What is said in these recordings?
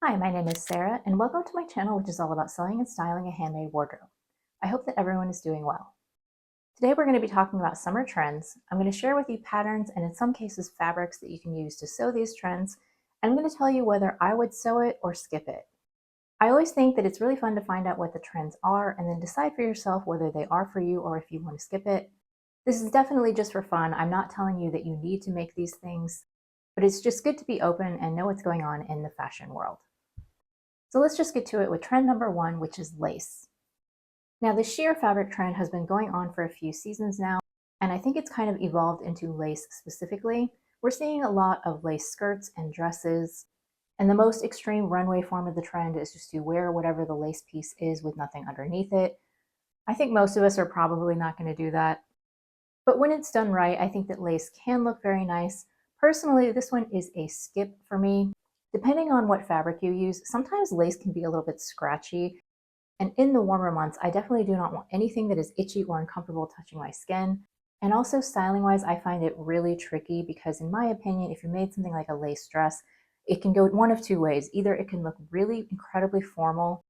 Hi, my name is Sarah, and welcome to my channel, which is all about sewing and styling a handmade wardrobe. I hope that everyone is doing well. Today we're going to be talking about summer trends. I'm going to share with you patterns and in some cases fabrics that you can use to sew these trends, and I'm going to tell you whether I would sew it or skip it. I always think that it's really fun to find out what the trends are and then decide for yourself whether they are for you or if you want to skip it. This is definitely just for fun. I'm not telling you that you need to make these things, but it's just good to be open and know what's going on in the fashion world. So let's just get to it with trend number one, which is lace. Now, the sheer fabric trend has been going on for a few seasons now, and I think it's kind of evolved into lace specifically. We're seeing a lot of lace skirts and dresses, and the most extreme runway form of the trend is just to wear whatever the lace piece is with nothing underneath it. I think most of us are probably not going to do that, but when it's done right, I think that lace can look very nice. Personally, this one is a skip for me. Depending on what fabric you use, sometimes lace can be a little bit scratchy. And in the warmer months, I definitely do not want anything that is itchy or uncomfortable touching my skin. And also styling wise, I find it really tricky because in my opinion, if you made something like a lace dress, it can go one of two ways. Either it can look really incredibly formal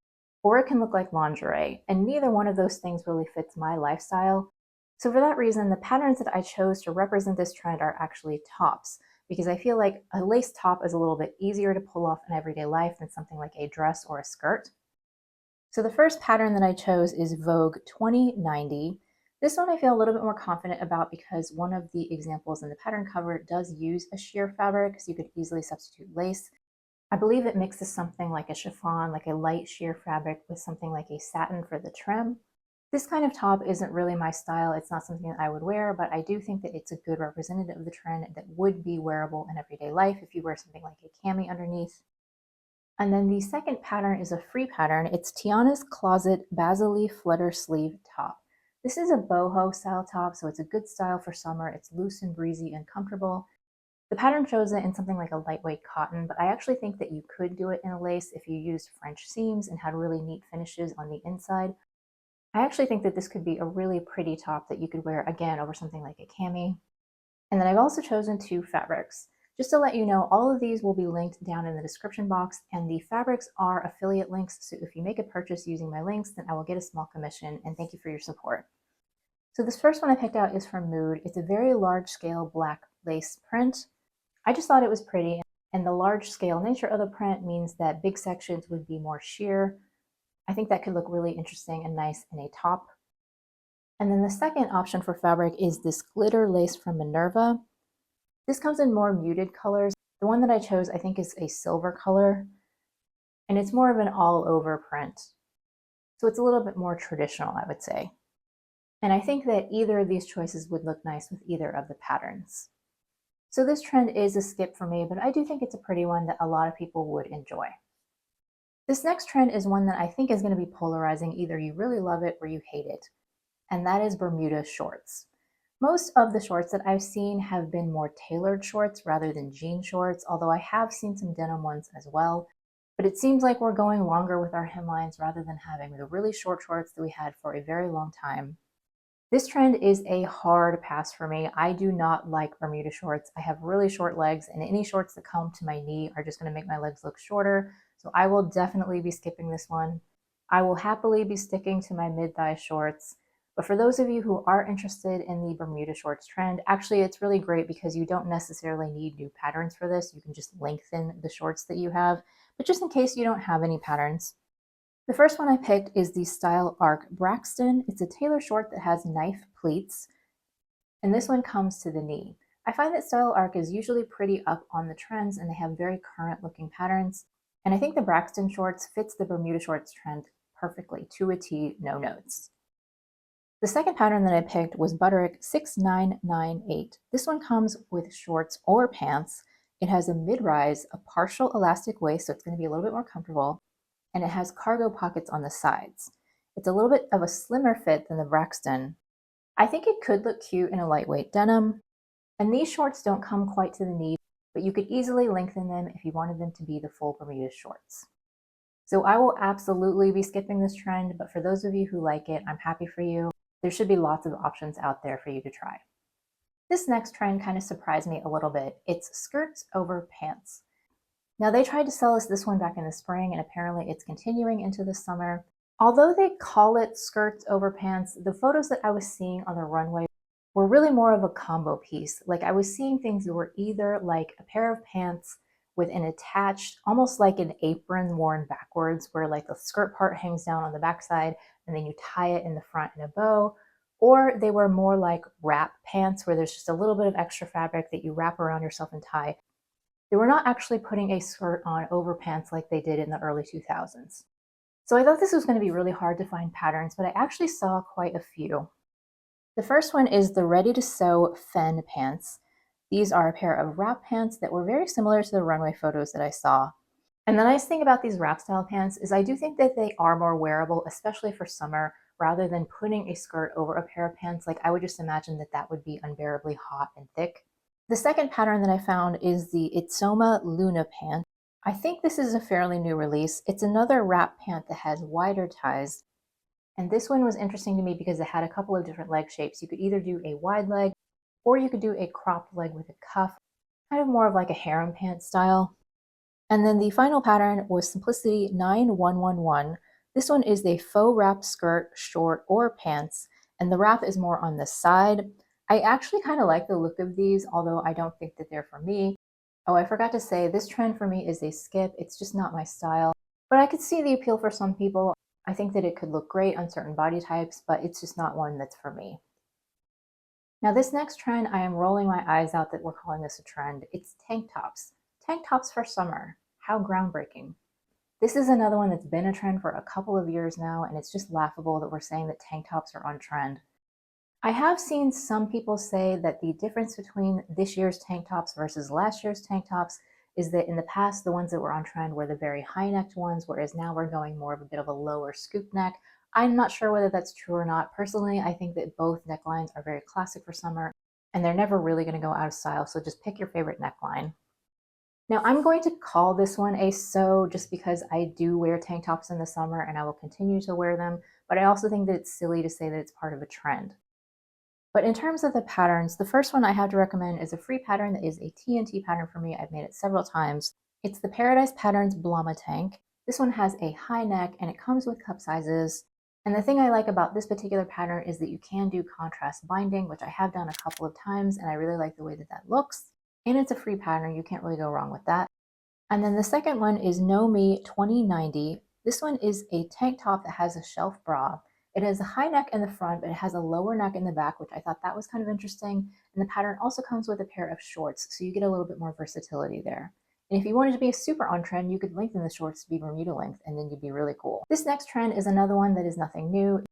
or it can look like lingerie. And neither one of those things really fits my lifestyle. So for that reason, the patterns that I chose to represent this trend are actually tops, because I feel like a lace top is a little bit easier to pull off in everyday life than something like a dress or a skirt. So the first pattern that I chose is Vogue 2090. This one I feel a little bit more confident about because one of the examples in the pattern cover does use a sheer fabric, so you could easily substitute lace. I believe it mixes something like a chiffon, like a light sheer fabric, with something like a satin for the trim. This kind of top isn't really my style. It's not something that I would wear, but I do think that it's a good representative of the trend that would be wearable in everyday life if you wear something like a cami underneath. And then the second pattern is a free pattern. It's Tiana's Closet Basili Flutter Sleeve Top. This is a boho style top, so it's a good style for summer. It's loose and breezy and comfortable. The pattern shows it in something like a lightweight cotton, but I actually think that you could do it in a lace if you used French seams and had really neat finishes on the inside. I actually think that this could be a really pretty top that you could wear again over something like a cami. And then I've also chosen two fabrics. Just to let you know, all of these will be linked down in the description box, and the fabrics are affiliate links, so if you make a purchase using my links, then I will get a small commission, and thank you for your support. So this first one I picked out is from Mood. It's a very large scale black lace print. I just thought it was pretty, and the large scale nature of the print means that big sections would be more sheer. I think that could look really interesting and nice in a top. And then the second option for fabric is this glitter lace from Minerva. This comes in more muted colors. The one that I chose I think is a silver color, and it's more of an all over print. So it's a little bit more traditional, I would say. And I think that either of these choices would look nice with either of the patterns. So this trend is a skip for me, but I do think it's a pretty one that a lot of people would enjoy. This next trend is one that I think is going to be polarizing. Either you really love it or you hate it, and that is Bermuda shorts. Most of the shorts that I've seen have been more tailored shorts rather than jean shorts, although I have seen some denim ones as well. But it seems like we're going longer with our hemlines rather than having the really short shorts that we had for a very long time. This trend is a hard pass for me. I do not like Bermuda shorts. I have really short legs, and any shorts that come to my knee are just going to make my legs look shorter. So I will definitely be skipping this one. I will happily be sticking to my mid-thigh shorts. But for those of you who are interested in the Bermuda shorts trend, actually it's really great because you don't necessarily need new patterns for this. You can just lengthen the shorts that you have. But just in case you don't have any patterns, the first one I picked is the Style Arc Braxton. It's a tailor short that has knife pleats, and this one comes to the knee. I find that Style Arc is usually pretty up on the trends and they have very current looking patterns. And I think the Braxton shorts fits the Bermuda shorts trend perfectly, to a T, no notes. The second pattern that I picked was Butterick 6998. This one comes with shorts or pants. It has a mid-rise, a partial elastic waist, so it's going to be a little bit more comfortable, and it has cargo pockets on the sides. It's a little bit of a slimmer fit than the Braxton. I think it could look cute in a lightweight denim, and these shorts don't come quite to the knee, but you could easily lengthen them if you wanted them to be the full Bermuda shorts. So I will absolutely be skipping this trend, but for those of you who like it, I'm happy for you. There should be lots of options out there for you to try. This next trend kind of surprised me a little bit. It's skirts over pants. Now they tried to sell us this one back in the spring, and apparently it's continuing into the summer. Although they call it skirts over pants, the photos that I was seeing on the runway were really more of a combo piece. Like I was seeing things that were either like a pair of pants with an attached, almost like an apron worn backwards, where like the skirt part hangs down on the backside and then you tie it in the front in a bow, or they were more like wrap pants where there's just a little bit of extra fabric that you wrap around yourself and tie. They were not actually putting a skirt on over pants like they did in the early 2000s. So I thought this was going to be really hard to find patterns, but I actually saw quite a few. The first one is the ready to sew Fen pants. These are a pair of wrap pants that were very similar to the runway photos that I saw. And the nice thing about these wrap style pants is I do think that they are more wearable, especially for summer, rather than putting a skirt over a pair of pants. Like I would just imagine that that would be unbearably hot and thick. The second pattern that I found is the Itsoma Luna pant. I think this is a fairly new release. It's another wrap pant that has wider ties. And this one was interesting to me because it had a couple of different leg shapes. You could either do a wide leg or you could do a cropped leg with a cuff, kind of more of like a harem pant style. And then the final pattern was Simplicity 9111. This one is the faux wrap skirt, short, or pants, and the wrap is more on the side. I actually kind of like the look of these, although I don't think that they're for me. Oh, I forgot to say, this trend for me is a skip. It's just not my style, but I could see the appeal for some people. I think that it could look great on certain body types, but it's just not one that's for me. Now this next trend, I am rolling my eyes out that we're calling this a trend. It's tank tops. Tank tops for summer. How groundbreaking. This is another one that's been a trend for a couple of years now, and it's just laughable that we're saying that tank tops are on trend. I have seen some people say that the difference between this year's tank tops versus last year's tank tops is that in the past, the ones that were on trend were the very high-necked ones, whereas now we're going more of a bit of a lower scoop neck. I'm not sure whether that's true or not. Personally, I think that both necklines are very classic for summer, and they're never really going to go out of style, so just pick your favorite neckline. Now I'm going to call this one a sew just because I do wear tank tops in the summer and I will continue to wear them, but I also think that it's silly to say that it's part of a trend. But in terms of the patterns, the first one I have to recommend is a free pattern that is a TNT pattern for me. I've made it several times. It's the Paradise Patterns Blama Tank. This one has a high neck and it comes with cup sizes. And the thing I like about this particular pattern is that you can do contrast binding, which I have done a couple of times, and I really like the way that that looks. And it's a free pattern, you can't really go wrong with that. And then the second one is Know Me 2090. This one is a tank top that has a shelf bra. It has a high neck in the front, but it has a lower neck in the back, which I thought that was kind of interesting. And the pattern also comes with a pair of shorts, so you get a little bit more versatility there. And if you wanted to be super on trend, you could lengthen the shorts to be Bermuda length, and then you'd be really cool. This next trend is another one that is nothing new.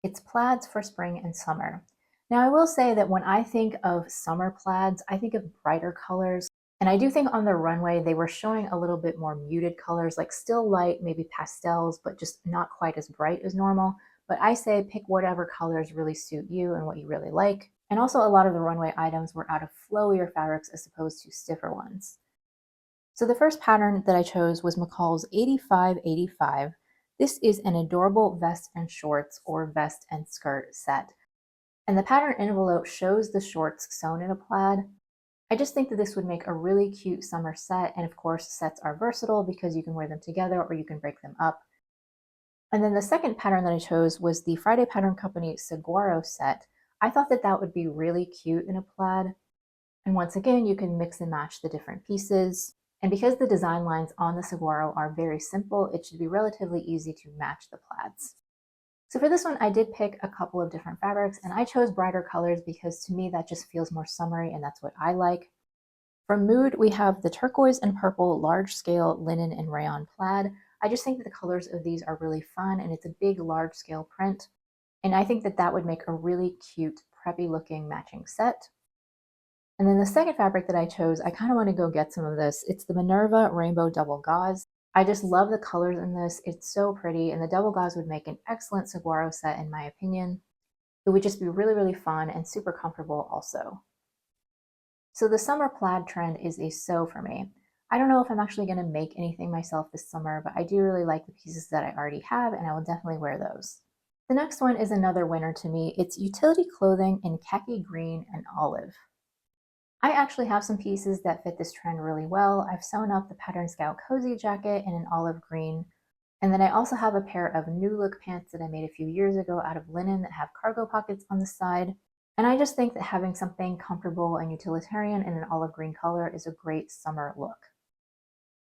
It's plaids for spring and summer. Now, I will say that when I think of summer plaids, I think of brighter colors. And I do think on the runway, they were showing a little bit more muted colors, like still light, maybe pastels, but just not quite as bright as normal. But I say pick whatever colors really suit you and what you really like. And also a lot of the runway items were out of flowier fabrics as opposed to stiffer ones. So the first pattern that I chose was McCall's 8585. This is an adorable vest and shorts or vest and skirt set. And the pattern envelope shows the shorts sewn in a plaid. I just think that this would make a really cute summer set. And of course, sets are versatile because you can wear them together or you can break them up. And then the second pattern that I chose was the Friday Pattern Company Saguaro set. I thought that that would be really cute in a plaid. And once again, you can mix and match the different pieces. And because the design lines on the saguaro are very simple, it should be relatively easy to match the plaids. So for this one, I did pick a couple of different fabrics, and I chose brighter colors because to me that just feels more summery, and that's what I like. For mood, we have the turquoise and purple large scale linen and rayon plaid. I just think that the colors of these are really fun, and it's a big large scale print. And I think that that would make a really cute, preppy looking matching set. And then the second fabric that I chose, I kind of want to go get some of this. It's the Minerva Rainbow Double Gauze. I just love the colors in this. It's so pretty, and the double gauze would make an excellent saguaro set in my opinion. It would just be really, really fun and super comfortable also. So the summer plaid trend is a sew for me. I don't know if I'm actually going to make anything myself this summer, but I do really like the pieces that I already have, and I will definitely wear those. The next one is another winner to me. It's utility clothing in khaki green and olive. I actually have some pieces that fit this trend really well. I've sewn up the Pattern Scout cozy jacket in an olive green. And then I also have a pair of new look pants that I made a few years ago out of linen that have cargo pockets on the side. And I just think that having something comfortable and utilitarian in an olive green color is a great summer look.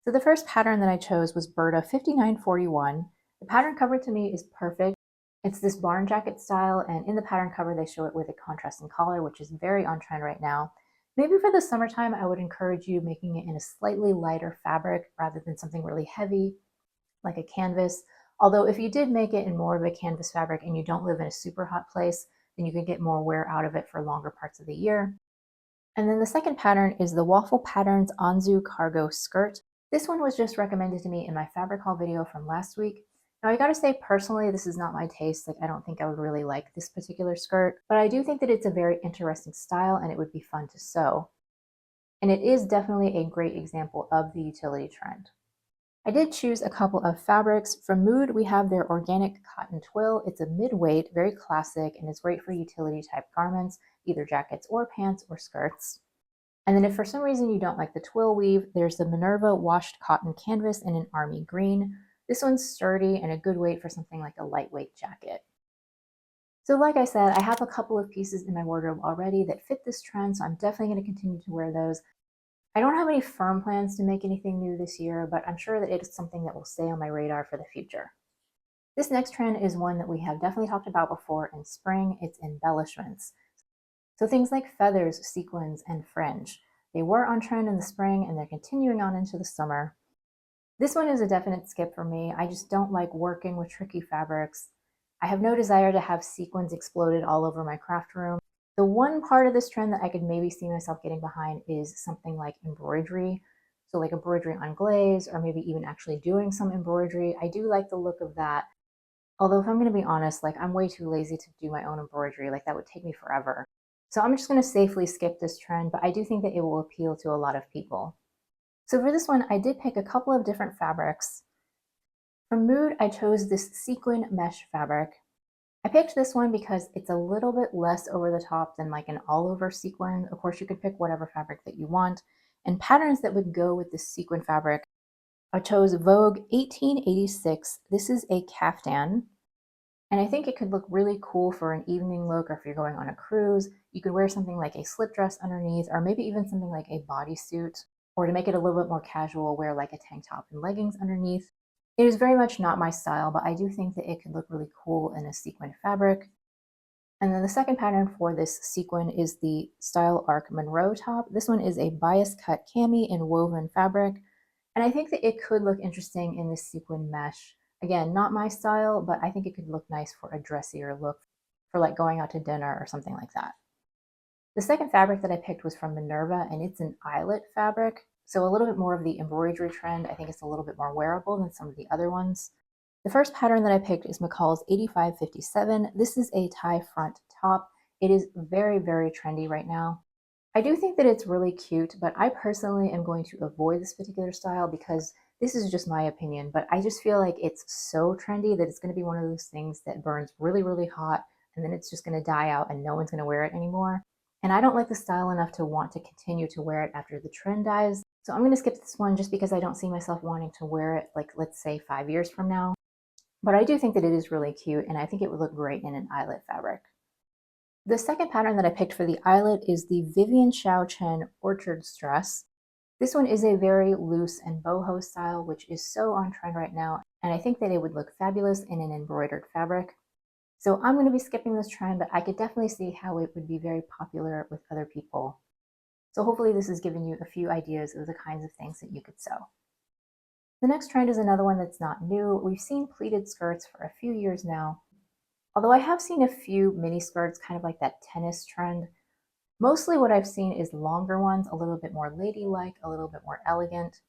So the first pattern that I chose was Berta 5941. The pattern cover to me is perfect. It's this barn jacket style, and in the pattern cover they show it with a contrasting collar, which is very on trend right now. Maybe for the summertime, I would encourage you making it in a slightly lighter fabric rather than something really heavy like a canvas. Although if you did make it in more of a canvas fabric and you don't live in a super hot place, then you can get more wear out of it for longer parts of the year. And then the second pattern is the Waffle Patterns Anzu Cargo Skirt. This one was just recommended to me in my fabric haul video from last week. Now I gotta say, personally, this is not my taste. Like, I don't think I would really like this particular skirt, but I do think that it's a very interesting style and it would be fun to sew. And it is definitely a great example of the utility trend. I did choose a couple of fabrics. From Mood, we have their organic cotton twill. It's a mid-weight, very classic, and it's great for utility type garments, either jackets or pants or skirts. And then if for some reason you don't like the twill weave, there's the Minerva washed cotton canvas in an army green. This one's sturdy and a good weight for something like a lightweight jacket. So like I said, I have a couple of pieces in my wardrobe already that fit this trend, so I'm definitely going to continue to wear those. I don't have any firm plans to make anything new this year, but I'm sure that it is something that will stay on my radar for the future. This next trend is one that we have definitely talked about before in spring. It's embellishments. So things like feathers, sequins, and fringe. They were on trend in the spring and they're continuing on into the summer. This one is a definite skip for me. I just don't like working with tricky fabrics. I have no desire to have sequins exploded all over my craft room. The one part of this trend that I could maybe see myself getting behind is something like embroidery. So like embroidery on glaze, or maybe even actually doing some embroidery. I do like the look of that. Although if I'm going to be honest, like, I'm way too lazy to do my own embroidery. Like, that would take me forever. So I'm just going to safely skip this trend, but I do think that it will appeal to a lot of people. So for this one, I did pick a couple of different fabrics. For Mood, I chose this sequin mesh fabric. I picked this one because it's a little bit less over the top than like an all over sequin. Of course, you could pick whatever fabric that you want. And patterns that would go with this sequin fabric, I chose Vogue 1886. This is a caftan. And I think it could look really cool for an evening look, or if you're going on a cruise. You could wear something like a slip dress underneath, or maybe even something like a bodysuit. Or to make it a little bit more casual, wear like a tank top and leggings underneath. It is very much not my style, but I do think that it could look really cool in a sequin fabric. And then the second pattern for this sequin is the Style Arc Monroe top. This one is a bias cut cami in woven fabric. And I think that it could look interesting in this sequin mesh. Again, not my style, but I think it could look nice for a dressier look, for like going out to dinner or something like that. The second fabric that I picked was from Minerva, and it's an eyelet fabric. So a little bit more of the embroidery trend. I think it's a little bit more wearable than some of the other ones. The first pattern that I picked is McCall's 8557. This is a tie front top. It is very, very trendy right now. I do think that it's really cute, but I personally am going to avoid this particular style because this is just my opinion, but I just feel like it's so trendy that it's going to be one of those things that burns really, really hot, and then it's just going to die out and no one's going to wear it anymore. And I don't like the style enough to want to continue to wear it after the trend dies. So I'm going to skip this one just because I don't see myself wanting to wear it, like, let's say 5 years from now. But I do think that it is really cute, and I think it would look great in an eyelet fabric. The second pattern that I picked for the eyelet is the Vivian Xiao Chen Orchard Dress. This one is a very loose and boho style, which is so on trend right now, and I think that it would look fabulous in an embroidered fabric. So I'm going to be skipping this trend, but I could definitely see how it would be very popular with other people. So hopefully this has given you a few ideas of the kinds of things that you could sew. The next trend is another one that's not new. We've seen pleated skirts for a few years now. Although I have seen a few mini skirts, kind of like that tennis trend. Mostly what I've seen is longer ones, a little bit more ladylike, a little bit more elegant.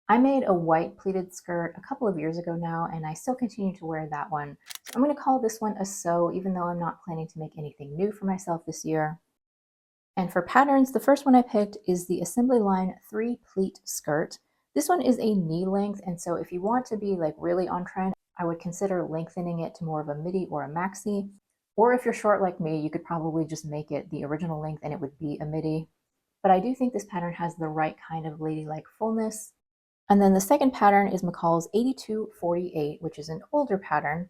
I made a white pleated skirt a couple of years ago now, and I still continue to wear that one. So I'm going to call this one a sew, even though I'm not planning to make anything new for myself this year. And for patterns, the first one I picked is the Assembly Line 3-pleat skirt. This one is a knee length, and so if you want to be like really on trend, I would consider lengthening it to more of a midi or a maxi. Or if you're short like me, you could probably just make it the original length and it would be a midi. but I do think this pattern has the right kind of ladylike fullness. And then the second pattern is McCall's 8248, which is an older pattern,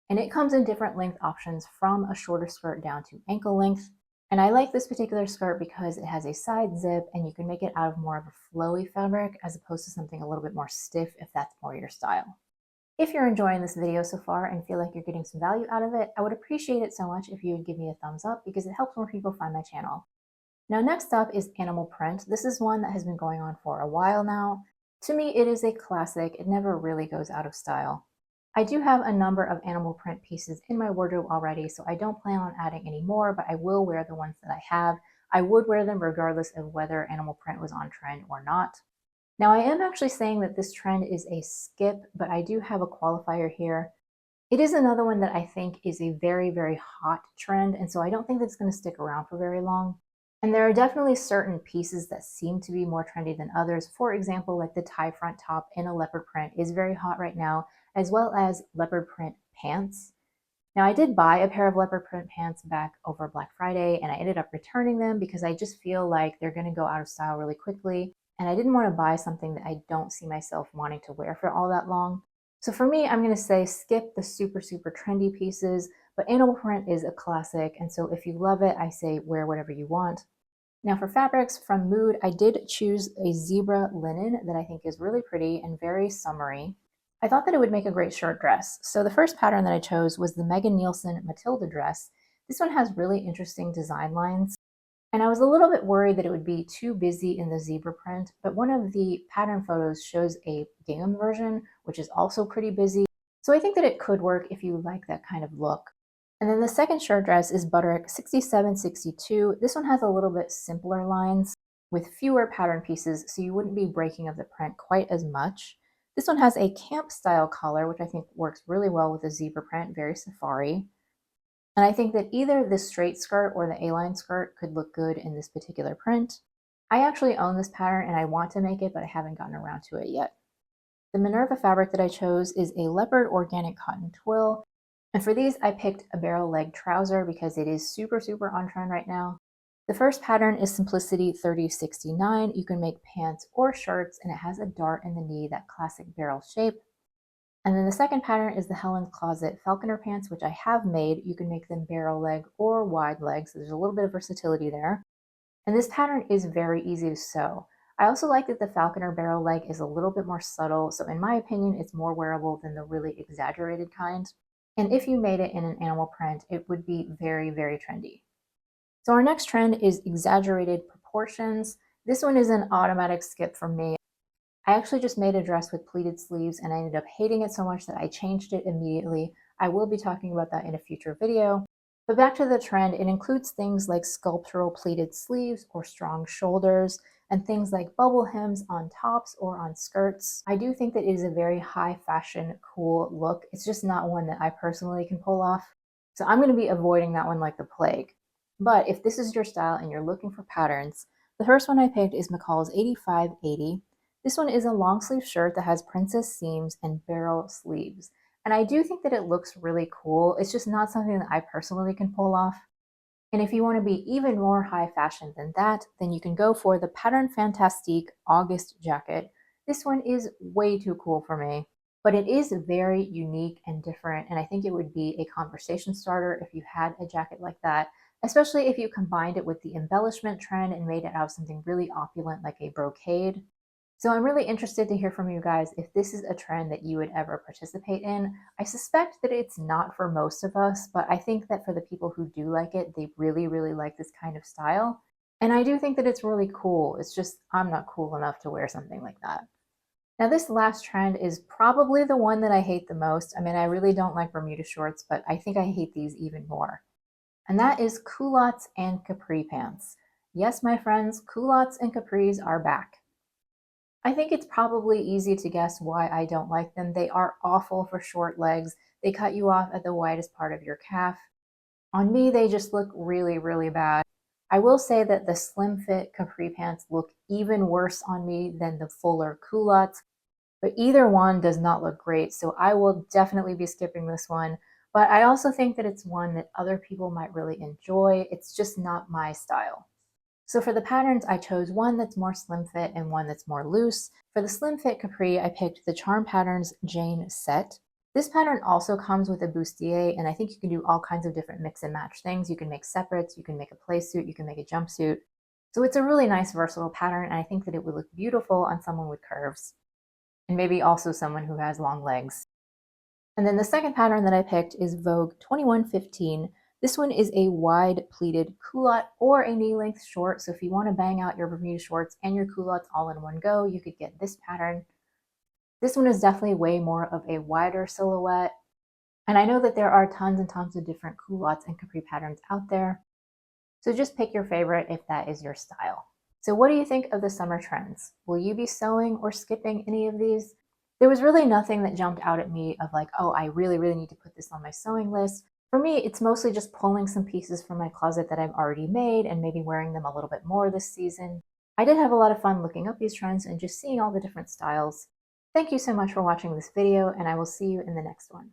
and it comes in different length options from a shorter skirt down to ankle length. And I like this particular skirt because it has a side zip and you can make it out of more of a flowy fabric as opposed to something a little bit more stiff if that's more your style. If you're enjoying this video so far and feel like you're getting some value out of it, I would appreciate it so much if you would give me a thumbs up because it helps more people find my channel. Now next up is animal print. This is one that has been going on for a while now. To me, it is a classic. It never really goes out of style. I do have a number of animal print pieces in my wardrobe already, so I don't plan on adding any more, but I will wear the ones that I have. I would wear them regardless of whether animal print was on trend or not. Now I am actually saying that this trend is a skip, but I do have a qualifier here. It is another one that I think is a very, very hot trend, and so I don't think that's going to stick around for very long. And there are definitely certain pieces that seem to be more trendy than others. For example, like the tie front top in a leopard print is very hot right now, as well as leopard print pants. Now I did buy a pair of leopard print pants back over Black Friday and I ended up returning them because I just feel like they're going to go out of style really quickly. And I didn't want to buy something that I don't see myself wanting to wear for all that long. So for me, I'm going to say skip the super, super trendy pieces, but animal print is a classic. And so if you love it, I say wear whatever you want. Now for fabrics from Mood, I did choose a zebra linen that I think is really pretty and very summery. I thought that it would make a great shirt dress. So the first pattern that I chose was the Megan Nielsen Matilda dress. This one has really interesting design lines. And I was a little bit worried that it would be too busy in the zebra print, but one of the pattern photos shows a gingham version, which is also pretty busy. So I think that it could work if you like that kind of look. And then the second shirt dress is Butterick 6762. This one has a little bit simpler lines with fewer pattern pieces, so you wouldn't be breaking up the print quite as much. This one has a camp style collar, which I think works really well with the zebra print, very safari. And I think that either the straight skirt or the A-line skirt could look good in this particular print. I actually own this pattern and I want to make it, but I haven't gotten around to it yet. The Minerva fabric that I chose is a leopard organic cotton twill. And for these, I picked a barrel leg trouser because it is super, super on trend right now. The first pattern is Simplicity 3069. You can make pants or shirts, and it has a dart in the knee, that classic barrel shape. And then the second pattern is the Helen's Closet falconer pants, which I have made. You can make them barrel leg or wide leg, so there's a little bit of versatility there. And this pattern is very easy to sew. I also like that the falconer barrel leg is a little bit more subtle, so in my opinion, it's more wearable than the really exaggerated kind. And if you made it in an animal print, it would be very, very trendy. So our next trend is exaggerated proportions. This one is an automatic skip for me. I actually just made a dress with pleated sleeves and I ended up hating it so much that I changed it immediately. I will be talking about that in a future video. But back to the trend, it includes things like sculptural pleated sleeves or strong shoulders, and things like bubble hems on tops or on skirts. I do think that it is a very high fashion, cool look. It's just not one that I personally can pull off. So I'm going to be avoiding that one like the plague. But if this is your style and you're looking for patterns, the first one I picked is McCall's 8580. This one is a long sleeve shirt that has princess seams and barrel sleeves. And I do think that it looks really cool. It's just not something that I personally can pull off. And if you want to be even more high fashion than that, then you can go for the Pattern Fantastique August jacket. This one is way too cool for me, but it is very unique and different. And I think it would be a conversation starter if you had a jacket like that, especially if you combined it with the embellishment trend and made it out of something really opulent like a brocade. So I'm really interested to hear from you guys if this is a trend that you would ever participate in. I suspect that it's not for most of us, but I think that for the people who do like it, they really, really like this kind of style. And I do think that it's really cool. It's just I'm not cool enough to wear something like that. Now this last trend is probably the one that I hate the most. I mean, I really don't like Bermuda shorts, but I think I hate these even more. And that is culottes and capri pants. Yes, my friends, culottes and capris are back. I think it's probably easy to guess why I don't like them. They are awful for short legs. They cut you off at the widest part of your calf. On me, they just look really, really bad. I will say that the slim fit capri pants look even worse on me than the fuller culottes, but either one does not look great, so I will definitely be skipping this one. But I also think that it's one that other people might really enjoy. It's just not my style. So for the patterns, I chose one that's more slim fit and one that's more loose. For the slim fit capri, I picked the Charm Patterns Jane Set. This pattern also comes with a bustier, and I think you can do all kinds of different mix and match things. You can make separates, you can make a play suit, you can make a jumpsuit. So it's a really nice versatile pattern, and I think that it would look beautiful on someone with curves, and maybe also someone who has long legs. And then the second pattern that I picked is Vogue 2115. This one is a wide pleated culotte or a knee-length short. So if you want to bang out your Bermuda shorts and your culottes all in one go, you could get this pattern. This one is definitely way more of a wider silhouette. And I know that there are tons and tons of different culottes and capri patterns out there. So just pick your favorite if that is your style. So what do you think of the summer trends? Will you be sewing or skipping any of these? There was really nothing that jumped out at me of like, oh, I really need to put this on my sewing list. For me, it's mostly just pulling some pieces from my closet that I've already made and maybe wearing them a little bit more this season. I did have a lot of fun looking up these trends and just seeing all the different styles. Thank you so much for watching this video, and I will see you in the next one.